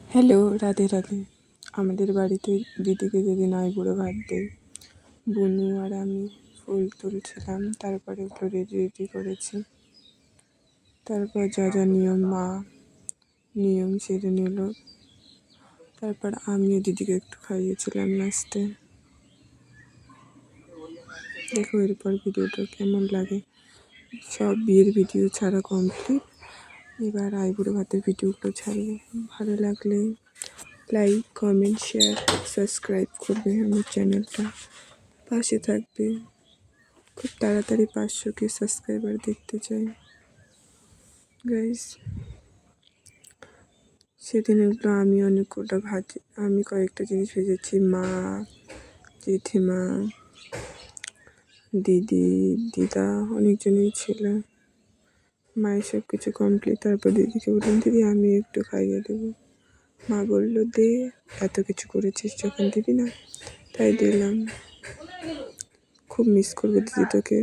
Hello, Radhe Radhe. আমাদের বাড়িতে দিদিকে যেদিন আইবুড়ো ভাত দেয়, বুনু আর আমি ফুল তুলছিলাম। তারপরে ওগুলো রেডি করেছি। তারপর যা যা নিয়ম সেরে নিল। তারপর আমিও দিদিকে একটু খাইয়েছিলাম লাস্টে। দেখো এরপর ভিডিওটা কেমন লাগে। সব বিয়ের ভিডিও ছাড়া কমপ্লিট। এবার আইবুড়ো ভাতের ভিডিওগুলো ছাড়বো। ভালো লাগলে লাইক, কমেন্ট, শেয়ার, সাবস্ক্রাইব করবে আমার চ্যানেলটা, পাশে থাকবে। খুব তাড়াতাড়ি 500কে সাবস্ক্রাইবার দেখতে চাই গাইস। সেদিন ওগুলো আমি কয়েকটা জিনিস ভেজেছি। মা, জেঠিমা, দিদি, দিদা, অনেকজনই ছিল। মায়ের সব কিছু কমপ্লিট। তারপর দিদিকে বললাম, দিদি আমি একটু খাইয়ে দেবো। মা বললো, দে, এত কিছু করেছিস যখন দিবি না। তাই দিলাম। খুব মিস করবো দিদি তোকে।